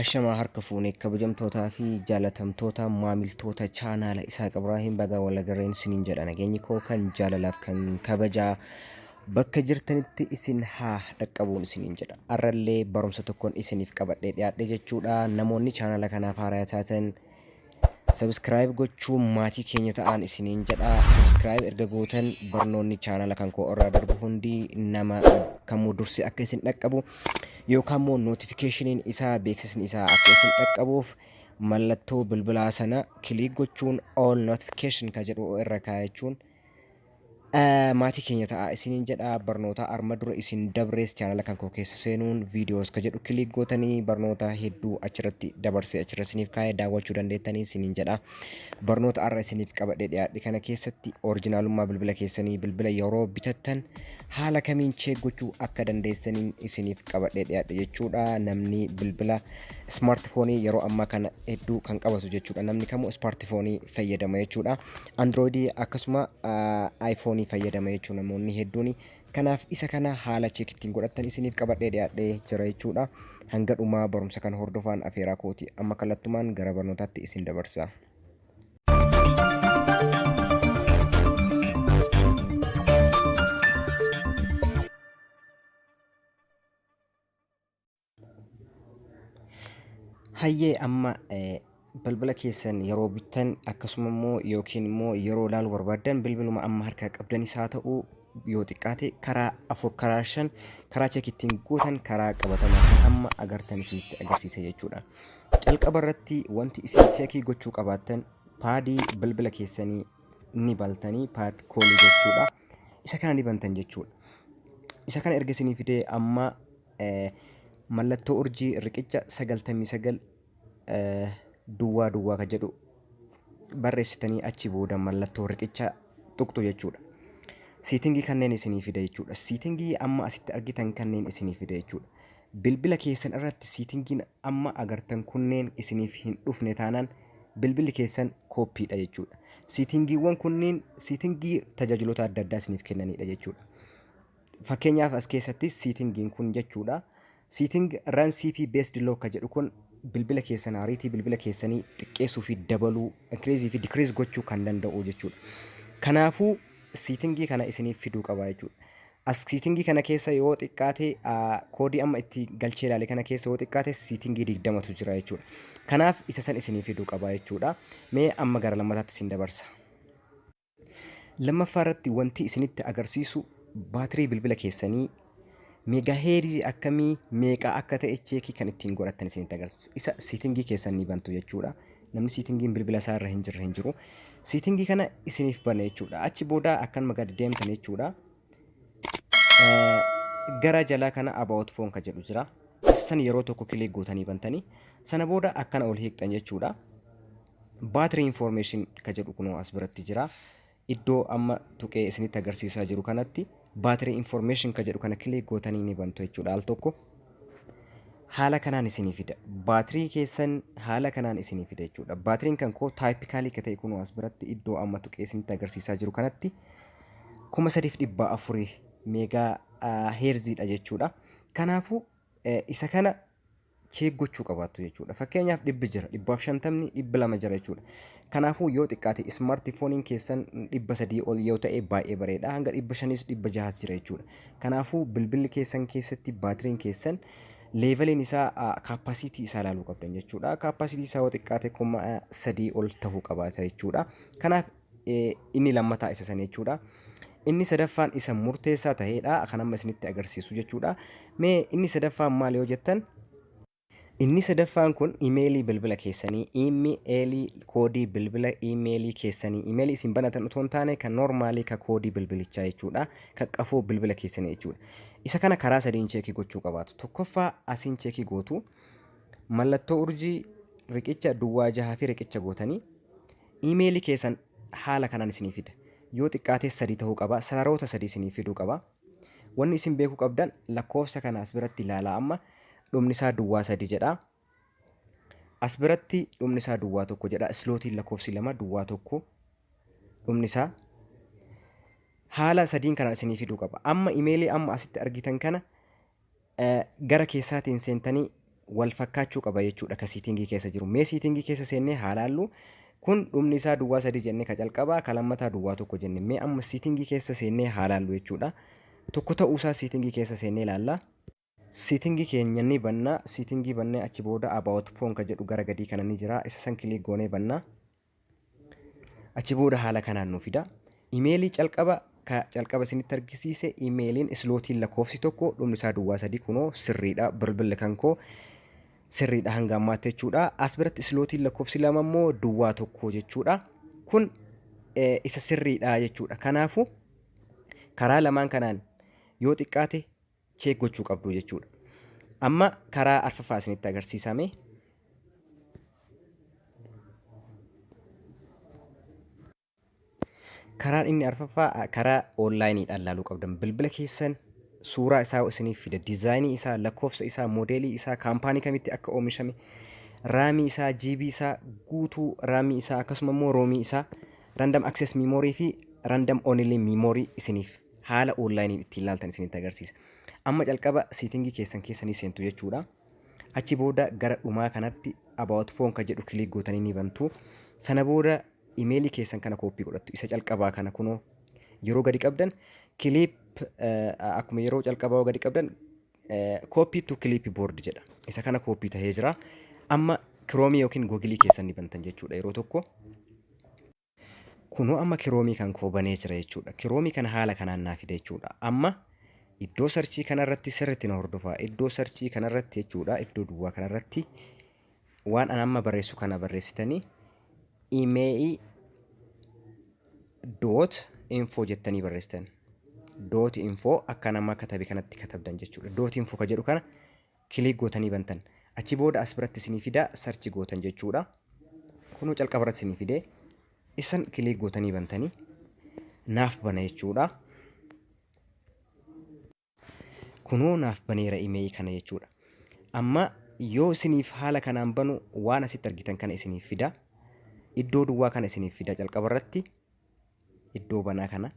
Ashamaa harka fuunee kabajamtootaa fi jaalatamtoota maamiltoota chaanaala Isaaq Ibraahim baga walagarreen isiniin jedha. Nageenyi koo kan jaalalaaf kan kabajaa bakka jirtanitti isin haa dhaqqabuun isiniin jedha. Arrallee barumsa tokkoon isiniif qabadhee dhiyaadhe jechuudha. Namoonni chaanaala kanaaf haaraa taatan subscribe gochuun maatii keenya ta'an isiniin jedha. Subscribe erga gootan barnoonni chaanaala kan koo irraa darbu hundi nama kamuu dursi akka isin dhaqqabu yookaan immoo notifiikeeshiniin isaa beeksisni isaa akka isin dhaqqabuuf mallattoo bilbilaa sana kiliik gochuun all notification ka jedhu irra kaayachuun maatii keenya ta'a isiniin jedha. Barnoota arma dura isin dabrees chaanala kan koo keessa seenuun viidiyoos ka jedhu kiliik gootanii barnoota hedduu achirratti dabarsee achirra isiniif kaa'ee daawwachuu dandeettanii isiniin jedha. Barnoota arra isiniif qabadhee dhiyaadhe kana keessatti orijinaalummaa bilbila keessanii bilbila yeroo bitattan haala kamiin cheek gochuu akka dandeessaniin isiniif qabadhee dhiyaadhe jechuudha. Namni bilbila smartfoonii yeroo ammaa kana hedduu kan qabatu jechuudha. Namni kamuu smartfoonii fayyadama jechuudha. Androidii akkasuma iPhone fayyadama jechuudha namoonni hedduun. Kanaaf isa kana haala cheek ittiin godhattan isiniif qabadhee dhiyaadhee jira jechuudha. Hanga dhumaa barumsa kana hordofaan afeeraa kooti. Amma kallattumaan gara barnootaatti isin dabarsa. Hayyee amma bilbila keessan yeroo bittan akkasuma immoo yookiin immoo yeroo ilaaluu barbaadan bilbiluma amma harkaa qabdanis haa ta'u yoo xiqqaate karaa 4 karaa 5 karaa cheek ittiin gootan karaa qabatamaa amma agartan isinitti agarsiisa jechuudha. Calqaba irratti wanti isin cheekii gochuu qabaattan paadii bilbila keessanii ni baltanii paad koolii jechuudha. Isa kana ni bantan jechuudha. Isa kana erga isinii fidee amma mallattoo urjii riqicha 99 duwwaa duwwaa ka jedhu barreessitanii achi booda mallattoo riqicha tuqxu jechuudha. Siitingii kanneen isinii fida jechuudha. Siitingii amma asitti argitan kanneen isinii fida jechuudha. Bilbila keessan irratti siitingiin amma agartan kunneen isiniif hin dhufne taanaan bilbilli keessan kooppiidha jechuudha. Siitingiiwwan kunneen siitingii tajaajiloota adda addaa isiniif kennanidha jechuudha. Fakkeenyaaf as keessatti siitingiin kun jechuudha. Siiting run CP based lock ka jedhu kun bilbila keessan ariitii bilbila keessanii xiqqeessuu fi dabaluu increase fi decrease gochuu kan danda'u jechuudha. Kanaafuu siitingii kana isiniif fiduu qaba jechuudha. As siitingii kana keessa yoo xiqqaate koodii amma itti galchee ilaale kana keessa yoo xiqqaate siitingii 20tu jira jechuudha. Kanaaf isa san isiniif fiduu qaba jechuudha. Mee amma gara lammataatti isin dabarsa. Lammaffaa irratti wanti isinitti agarsiisu baatirii bilbila keessanii meegaheerii akkamii meeqa akka ta'e cheekii kan ittiin godhattan isinitti agarsiisa. Isa siitingii keessan ni bantu jechuudha. Namni siitingiin bilbila isaa irra hin jiru. Siitingii kana isiniif bana jechuudha. Achi booda akkanuma gadi deemtan jechuudha. Gara jalaa kana about phone ka jedhu jira. San yeroo tokko kiliik gootanii bantanii sana booda akkana ol hiiqxan jechuudha. Battery information ka jedhu kunoo as biratti jira. Iddoo amma tuqee isinitti agarsiisaa jiru kanatti battery information ka jedhu kana kiliik gootanii ni bantu jechuudha. Al tokko haala kanaan isinii fida. Baatirii keessan haala kanaan isinii fida jechuudha. Baatiriin kan koo taayipikaalii ka ta'e kunoo as biratti iddoo amma tuqee isinitti agarsiisaa jiru kanatti 3400 meegaa heerziidha jechuudha. Kanaafuu isa kana cheek gochuu qabaattu jechuudha. Fakkeenyaaf 100 jira, 150, 200 jira jechuudha. Kanaafuu yoo xiqqaate smartfooniin keessan 300 ol yoo ta'e baay'ee bareeda. Hanga 500s 600 jira jechuudha. Kanaafuu bilbilli keessan keessatti baatiriin keessan leeveliin isaa kaappaasitii isaa ilaaluu qabdan jechuudha. Kaappaasitii isaa yoo xiqqaate 3 ol ta'uu qabaata jechuudha. Kanaaf inni lammataa isa san jechuudha. Inni sadaffaan isa murteessaa ta'edha. Kan amma isinitti agarsiisu jechuudha. Mee inni sadaffaan maal yoo jettan? Inni sadaffaan kun imeelii bilbila keessanii, imeelii koodii bilbila imeelii keessanii, imeelii isin banatan otoo hin taane kan normaalii ka koodii bilbilichaa jechuudha. Kan qafoo bilbila keessanii jechuudha. Isa kana karaa sadiin cheekii gochuu qabaatu. Tokkoffaa asiin cheekii gootu mallattoo urjii riqicha duwwaa jahaa fi riqicha gootanii imeelii keessan haala kanaan isinii fida. Yoo xiqqaate 3 ta'uu qaba. Sararoota 3 isinii fiduu qaba. Wanni isin beekuu qabdan lakkoofsa kana as biratti ilaalaa amma dhumni isaa duwwaa 3 jedha. As biratti dhumni isaa duwwaa 1 jedha. Slootiin lakkoofsi 2 duwwaa 1 dhumni isaa haala sadiin kana isinii fiduu qaba. Amma imeelii amma asitti argitan kana gara keessaatiin seentanii wal fakkaachuu qaba jechuudha ka siitingii keessa jiru. Mee siitingii keessa seennee haa laallu. Kun dhumni isaa duwwaa 3 jennee ka calqabaa ka lammataa duwwaa 1 jenne. Mee amma siitingii keessa seennee haa laallu jechuudha. Tokko ta'uusaa siitingii keessa seennee laalla. Siitingii keenya ni bannaa. Siitingii bannee achi booda about phone ka jedhu gara gadii kana ni jira. Isa san kilik goonee bannaa. Achi booda haala kanaan nu fida. Imeelii calqaba isinitti argisiise imeeliin islootiin lakkoofsi tokko dhumni isaa duwwaa 3 kunoo sirriidha. Bilbilli kan koo sirriidha hanga ammaatti jechuudha. As biratti islootiin lakkoofsi 2 immoo duwwaa 1 jechuudha. Kun isa sirriidha jechuudha. Kanaafuu karaa lamaan kanaan yoo xiqqaate cheek gochuu qabdu jechuudha. Amma karaa arfaffaa isinitti agarsiisame. Karaan inni arfaffaa karaa onlaayiniidhaan laaluu qabdan. Bilbila keessan suuraa isaa isiniif fida. Diizaayinii isaa, lakkoofsa isaa, moodeelii isaa, kaampaanii kamitti akka oomishame, raamii isaa, jiibii isaa, guutuu raamii isaa akkasuma immoo roomii isaa, random access memory fi random only memory isiniif haala onlaayinii ittiin ilaaltan isinitti agarsiisa. Amma calqaba siitingii keessanii seentu jechuudha. Achi booda gara dhumaa kanatti about phone ka jedhu kilik gootanii ni bantu. Sana booda imeelii keessan kana kooppii godhattu. Isa calqabaa kana kunoo yeroo gadi qabdan kiliip akkuma yeroo calqabaa gadi qabdan kooppii tu kiliip boord jedha. Isa kana kooppii tahee jira. Amma kiroomii yookiin googilii keessan ni bantan jechuudha yeroo tokko. Kunoo amma kiroomii kan koo banee jira jechuudha. Kiroomii kana haala kanaan naa fida jechuudha. Amma iddoo sarchii kanarratti sirriitti na hordofaa. Iddoo sarchii kanarratti jechuudha. Iddoo duwwaa kanarratti waan an amma barreessu kana barreessitanii email dot info jettanii barreessitan. Dot info akka nama katabe kanatti katabdan jechuudha. Dot info ka jedhu kana kilik gootanii bantan. Achi booda as biratti isinii fida sarchi gootan jechuudha. Kunoo calqaba irratti isinii fidee isan kilik gootanii bantanii naaf bana jechuudha. Kunoo naaf baneera email kana jechuudha. Amma yoo isiniif haala kanaan banu waan asitti argitan kana isiniif fida. Iddoo duwwaa kana isiniif fida calqaba irratti. Iddoo banaa kana.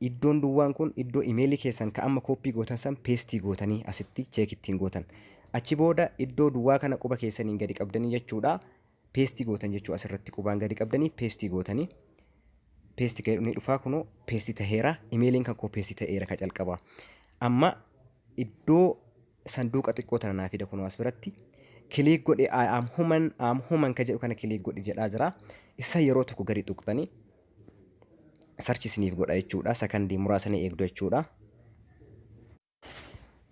Iddoon duwwaan kun iddoo imeelii keessan ka amma kooppii gootan san peestii gootanii asitti cheek ittiin gootan. Achi booda iddoo duwwaa kana quba keessaniin gadi qabdanii jechuudha. Peestii gootan jechuu asirratti qubaan gadi qabdanii peestii gootanii. Peestii gadi ni dhufaa kunoo peestii taheera. Imeeliin kan koo peestii taheera ka calqabaa. Amma iddoo sanduuqa xiqqoo tana naa fida kunoo as biratti. Kilik godhe am human ka jedhu kana kilik godhe jedhaa jira. Isa yeroo tokko gadi tuqxanii sarchi isiniif godha jechuudha. Sakandii muraasanii eegdu jechuudha.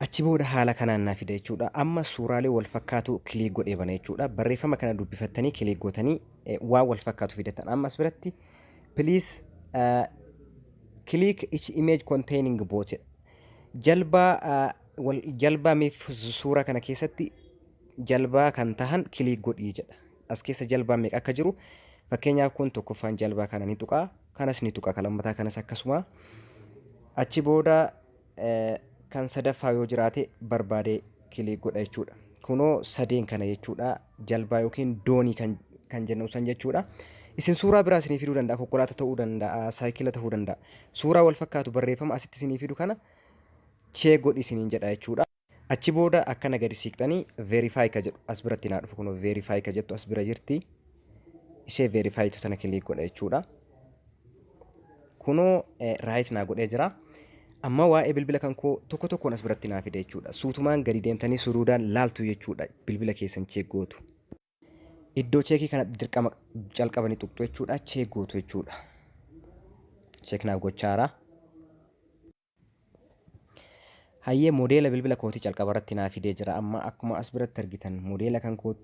Achi booda haala kanaan naa fida jechuudha. Amma suuraalee wal fakkaatu kilik godhee bana jechuudha. Barreeffama kana dubbifattanii kilik gootanii waan wal fakkaatu fidatan. Amma as biratti please click each image containing both jalbaa meef suura kana keessatti jalbaa kan tahan kilik godhii jedha. As keessa jalbaa meeqa akka jiru fakkeenyaaf kun tokkoffaan jalbaa kana ni tuqaa, kanas ni tuqaa, kan lammataa kanas akkasuma. Achi booda kan sadaffaa yoo jiraate barbaadee kilik godha jechuudha. Kunoo sadeen kana jechuudha. Jalbaa yookiin doonii kan jennu san jechuudha. Isin suuraa biraa isinii fiduu danda'a. Konkolaataa ta'uu danda'a, saayikila ta'uu danda'a. Suuraa wal fakkaatu barreeffama asitti isinii fidu kana cheek godhi isiniin jedha jechuudha. Achi booda akkana gadi siiqxanii verify ka jedhu as biratti naa dhufu kunoo verify ka jettu as bira jirti. Ishee verify tu sana kilik godha jechuudha. Kunoo raayit naa godhee jira. Amma waa'ee bilbila kan koo tokko tokkoon as biratti naa fide jechuudha. Suutumaan gadi deemtanii suruudhaan laaltu jechuudha. Bilbila keessan cheek gootu. Iddoo cheekii kana dirqama calqabanii tuqxu jechuudha. Cheek gootu jechuudha. Cheek naaf gochaara. Hayyee modeela bilbila kootii calqaba irratti naa fidee jira. Amma akkuma as biratti argitan modeela kan koo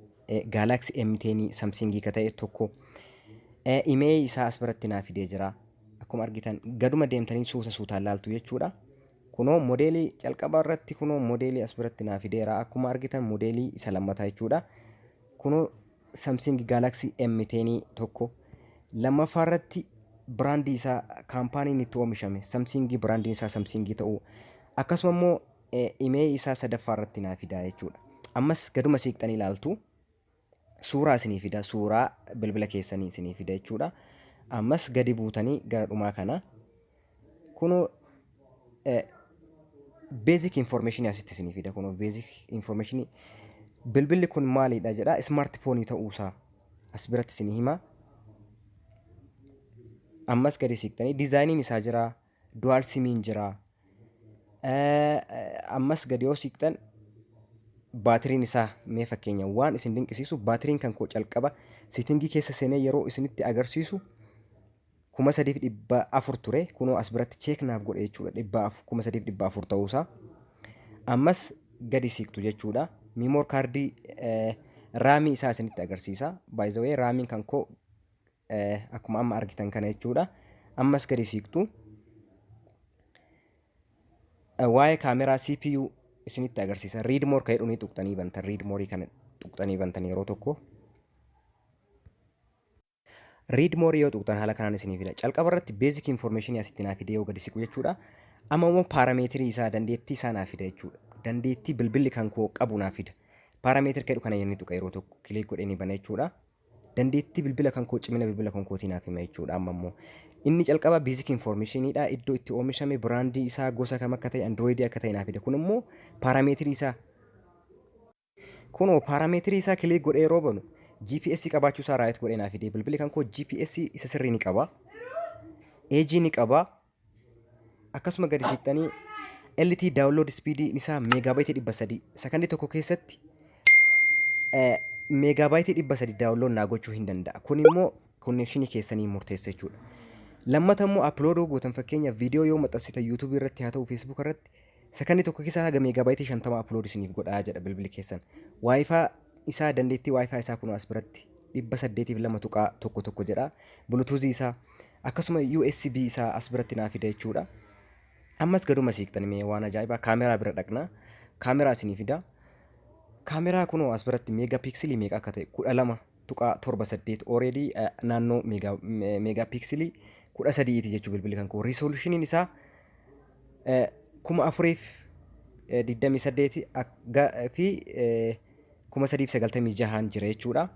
Galaxy M10 Samsung ka ta'e tokko imeeyii isaa as biratti naa fidee jira. Akkuma argitan gaduma deemtanii suutaan laaltu jechuudha. Kunoo modeelii calqaba irratti kunoo modeelii as biratti naa fideera. Akkuma argitan modeelii isa lammataa jechuudha. Kunoo Samsung Galaxy M10 tokko lammaffaa irratti biraandii isaa kaampaaniin itti oomishame Samsung biraandiin isaa Samsung ta'uu akkasuma immoo imeeyii isaa sadaffaa irratti naa fidaa jechuudha. Ammas gaduma siiqxanii ilaaltu suuraa isinii fida. Suuraa bilbila keessanii isinii fida jechuudha. Ammas gadi buutanii gara dhumaa kana kunoo basic information asitti isinii fida. Kunoo basic information Bilbilli kun maalidha jedha smartphone ta'uusaa as biratti isin hima. Ammas gadi siqtanii dizaayiniin isaa jira, dual simiin jira. Ammas gadi yoo siqtan baatiriin isaa mee fakkeenya waan isin dinqisiisu baatiriin kan koo calqaba seetingii keessa seenee yeroo isinitti agarsiisu 3400 ture kunoo as biratti cheek naaf godhe jechuudha 3400 ta'uusaa. Ammas gadi siqtu jechuudha. Memory kaardii raamii isaa isinitti agarsiisa. By the way raamiin kan koo akkuma amma argitan kana jechuudha. Ammas gadi siqtu waa'ee kaameraa CPU isinitti agarsiisa. Read more kan jedhu tuqxanii bantan. Read more kan tuqxanii bantan yeroo tokko. Read more yoo tuqxan haala kanaan isinii fida. Calqaba irratti basic information asitti naa fide yoo gadi siqu jechuudha. Amma immoo paarameetirii isaa dandeettii isaa naa fida jechuudha. Dandeettii bilbilli kan koo qabu naa fida. Paarameetirii kan jedhu kana yenni tuqa yeroo tokko kilik godhee ni bana jechuudha. Dandeettii bilbila kan koo cimina bilbila kan kootii naaf hima jechuudha. Amma immoo inni calqaba basic informationidha. Iddoo itti oomishame biraandii isaa gosa kam akka ta'e androidii akka ta'e naaf fida. Kun immoo paarameetirii isaa kunoo paarameetirii isaa kilik godhee yeroo banu GPS qabaachuu isaa raayit godhee naaf fide. Bilbilli kan koo GPS isa sirrii ni qaba. AG ni qaba. Akkasuma gadi siqtanii LT download speed isaa meegaabaaytii 300 sakandii tokko keessatti meegaabaaytii 300 download naa gochuu hin danda'a. Kun immoo connection keessanii murteessa jechuudha. Lammata immoo upload gootan fakkeenya viidiyoo yoo maxxansitan YouTube irratti haa ta'u Facebook irratti sakandii tokko keessaa haga meegaabaaytii 50 upload isiniif godhaa jedha bilbilli keessan. Wi-Fi isaa dandeettii Wi-Fi isaa kun as biratti 802.1 jedha. Bluetooth isaa akkasuma USB isaa as biratti naa fida jechuudha. Ammas gaduma siqtan mee waan ajaa'ibaa kaameraa bira dhaqna. Kaameraa isinii fida. Kaameraa kunoo as biratti meegaapiiksilii meeqa akka ta'e 12.78 already naannoo meegaapiiksilii 13 jechuu bilbilli kan koo. Resolutionin isaa 428 fi 396 jira jechuudha.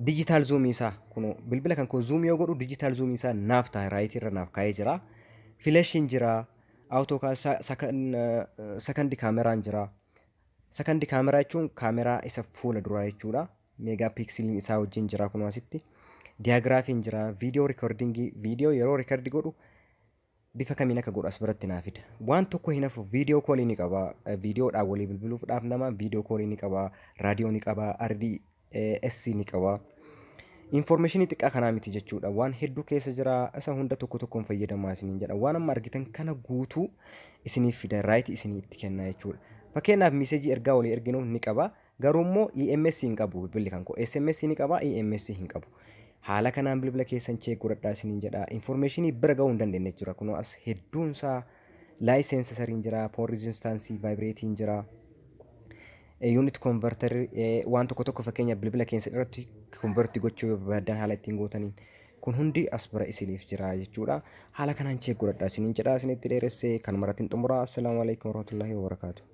Digital zoom isaa kunoo bilbila kan koo zoom yoo godhu digital zoom isaa naaf ta'a raayit irra naaf kaa'ee jira. Flash jira, auto second kaameraan jira. Second kaameraa jechuun kaameraa isa fuula duraa jechuudha. Meegaapiiksiliin isaa wajjin jira kun asitti. Diyaagiraafiin jira, viidiyoo rikoordingii, viidiyoo yeroo rikoordi godhu bifa kamiin akka godhu as biratti naa fida. Waan tokko hin hafu viidiyoo koolii ni qaba. Viidiyoodhaan walii bilbiluudhaaf nama viidiyoo koolii ni qaba, raadiyoo ni qaba, RDS ni qaba. Information xiqqaa kanaa miti jechuudha. Waan hedduu keessa jira. Isa hunda tokko tokkoon fayyadamaa isiniin jedha. Waan amma argitan kana guutuu isiniif fida. Raayit isiniitti kenna jechuudha. Fakkeenyaaf miseejii ergaa walii erginuuf ni qaba. Garuu immoo EMS hin qabu bilbilli kan koo. SMS ni qaba, EMS hin qabu. Haala kanaan bilbila keessan cheek godhadhaa isiniin jedha. Information bira ga'uu hin dandeenye jira. Kunoo as hedduun isaa laayisensa sariin jira, poor resistance, vibrating jira. Unit converter waan tokko fakkeenya bilbila keessa irratti convert gochuu barbaadan haala ittiin gootaniin kun hundi as bira isiniif jira jechuudha. Haala kanaan cheek godhadhaa isiniin jedha. Isinitti dheeressee kan maratiin xumuraa. Assalaamu alaikum warahmatullaahi wabarakaatuh.